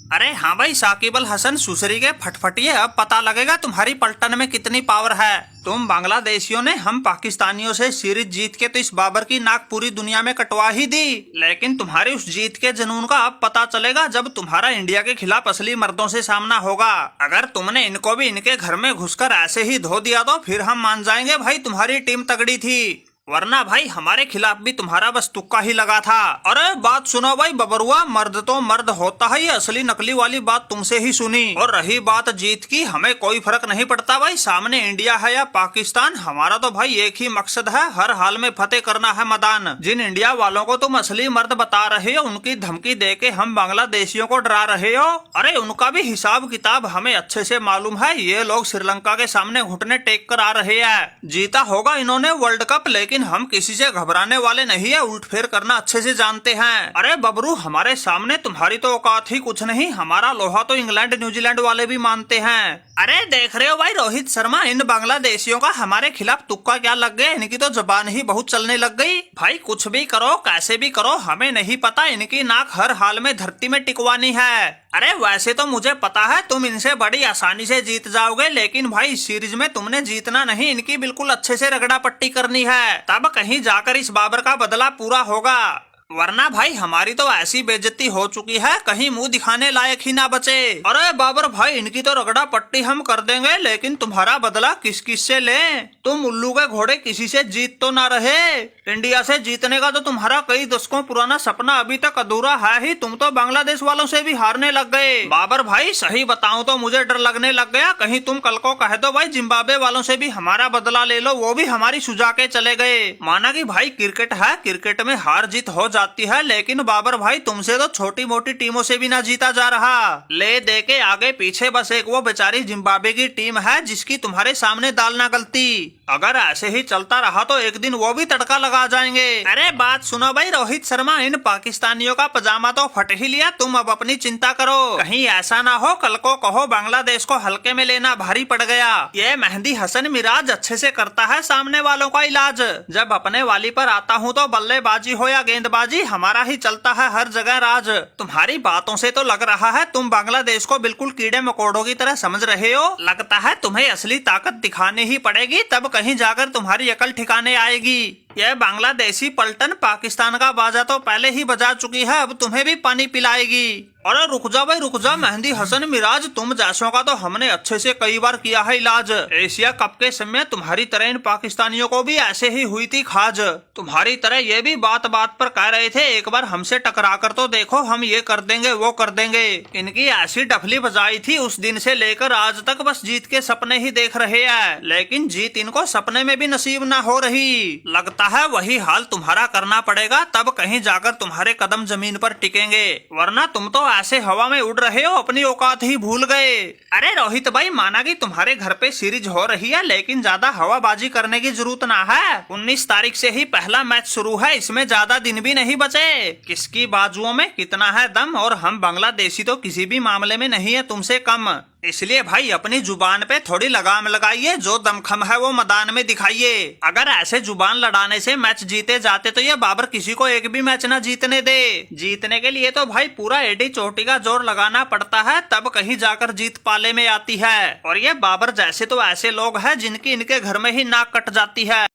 अरे हाँ भाई, साकिब अल हसन सुसरी के फटफटिए, अब पता लगेगा तुम्हारी पलटन में कितनी पावर है। तुम बांग्लादेशियों ने हम पाकिस्तानियों से सीरीज जीत के तो इस बाबर की नाक पूरी दुनिया में कटवा ही दी, लेकिन तुम्हारी उस जीत के जुनून का अब पता चलेगा जब तुम्हारा इंडिया के खिलाफ असली मर्दों से सामना होगा। अगर तुमने इनको भी इनके घर में घुसकर ऐसे ही धो दिया तो फिर हम मान जाएंगे भाई तुम्हारी टीम तगड़ी थी, वरना भाई हमारे खिलाफ भी तुम्हारा बस तुक्का ही लगा था। अरे बात सुनो भाई बबरुआ, मर्द तो मर्द होता है, ये असली नकली वाली बात तुमसे ही सुनी। और रही बात जीत की, हमें कोई फर्क नहीं पड़ता भाई, सामने इंडिया है या पाकिस्तान, हमारा तो भाई एक ही मकसद है, हर हाल में फतेह करना है मैदान। जिन इंडिया वालों को तुम असली मर्द बता रहे हो, उनकी धमकी दे के हम बांग्लादेशियों को डरा रहे हो, अरे उनका भी हिसाब किताब हमें अच्छे से मालूम है। ये लोग श्रीलंका के सामने घुटने टेक कर आ रहे हैं। जीता होगा इन्होंने वर्ल्ड कप, लेकिन हम किसी से घबराने वाले नहीं है, उल्ट फेर करना अच्छे से जानते हैं। अरे बबरू, हमारे सामने तुम्हारी तो औकात ही कुछ नहीं, हमारा लोहा तो इंग्लैंड न्यूजीलैंड वाले भी मानते हैं। अरे देख रहे हो भाई रोहित शर्मा, इन बांग्लादेशियों का हमारे खिलाफ तुक्का क्या लग गया, इनकी तो जबान ही बहुत चलने लग गई। भाई कुछ भी करो कैसे भी करो, हमें नहीं पता, इनकी नाक हर हाल में धरती में टिकवानी है। अरे वैसे तो मुझे पता है तुम इनसे बड़ी आसानी से जीत जाओगे, लेकिन भाई इस सीरीज में तुमने जीतना नहीं, इनकी बिल्कुल अच्छे से रगड़ा पट्टी करनी है, तब कहीं जाकर इस बाबर का बदला पूरा होगा, वरना भाई हमारी तो ऐसी बेइज्जती हो चुकी है, कहीं मुंह दिखाने लायक ही ना बचे। अरे बाबर भाई, इनकी तो रगड़ा पट्टी हम कर देंगे, लेकिन तुम्हारा बदला किस किस से लें? तुम उल्लू के घोड़े किसी से जीत तो ना रहे। इंडिया से जीतने का तो तुम्हारा कई दशकों पुराना सपना अभी तक अधूरा है ही, तुम तो बांग्लादेश वालों से भी हारने लग गए। बाबर भाई सही बताऊं तो मुझे डर लगने लग गया, कहीं तुम कल को कह दो भाई जिम्बाब्वे वालों से भी हमारा बदला ले लो, वो भी हमारी सुझा के चले गए। माना कि भाई क्रिकेट है, क्रिकेट में हार जीत हो जाती है, लेकिन बाबर भाई तुमसे तो छोटी मोटी टीमों से भी ना जीता जा रहा। ले दे के आगे पीछे बस एक वो बेचारी जिम्बाब्वे की टीम है जिसकी तुम्हारे सामने दाल ना गलती। अगर ऐसे ही चलता रहा तो एक दिन वो भी तड़का लगा जाएंगे। अरे बात सुनो भाई रोहित शर्मा, इन पाकिस्तानियों का पजामा तो फट ही लिया, तुम अब अपनी चिंता करो, कहीं ऐसा ना हो कल को कहो बांग्लादेश को हल्के में लेना भारी पड़ गया। ये मेहंदी हसन मिराज अच्छे से करता है सामने वालों का इलाज, जब अपने वाली पर आता हूँ तो बल्लेबाजी हो या गेंदबाजी हमारा ही चलता है हर जगह राज। तुम्हारी बातों से तो लग रहा है तुम बांग्लादेश को बिल्कुल कीड़े मकोड़ों की तरह समझ रहे हो, लगता है तुम्हें असली ताकत दिखानी ही पड़ेगी, तब कहीं जाकर तुम्हारी अकल ठिकाने आएगी। यह बांग्लादेशी पलटन पाकिस्तान का बाजा तो पहले ही बजा चुकी है, अब तुम्हें भी पानी पिलाएगी। अरे रुक जा भाई रुक जा मेहंदी हसन मिराज, तुम जैसों का तो हमने अच्छे से कई बार किया है इलाज। एशिया कप के समय तुम्हारी तरह इन पाकिस्तानियों को भी ऐसे ही हुई थी खाज, तुम्हारी तरह ये भी बात बात पर कह रहे थे एक बार हमसे टकरा कर तो देखो, हम ये कर देंगे वो कर देंगे। इनकी ऐसी डफली बजाई थी, उस दिन से लेकर आज तक बस जीत के सपने ही देख रहे हैं, लेकिन जीत इनको सपने में भी नसीब ना हो रही। लगता है वही हाल तुम्हारा करना पड़ेगा, तब कहीं जाकर तुम्हारे कदम जमीन पर टिकेंगे, वरना तुम तो ऐसे हवा में उड़ रहे हो, अपनी औकात ही भूल गए। अरे रोहित भाई, माना कि तुम्हारे घर पे सीरीज हो रही है, लेकिन ज्यादा हवाबाजी करने की जरूरत ना है। 19 तारीख से ही पहला मैच शुरू है, इसमें ज्यादा दिन भी नहीं बचे। किसकी बाजुओं में कितना है दम, और हम बांग्लादेशी तो किसी भी मामले में नहीं है तुमसे कम, इसलिए भाई अपनी जुबान पे थोड़ी लगाम लगाइए, जो दमखम है वो मैदान में दिखाइए। अगर ऐसे जुबान लड़ाने से मैच जीते जाते तो ये बाबर किसी को एक भी मैच ना जीतने दे। जीतने के लिए तो भाई पूरा एडी चोटी का जोर लगाना पड़ता है, तब कहीं जाकर जीत पाले में आती है। और ये बाबर जैसे तो ऐसे लोग हैं जिनकी इनके घर में ही नाक कट जाती है।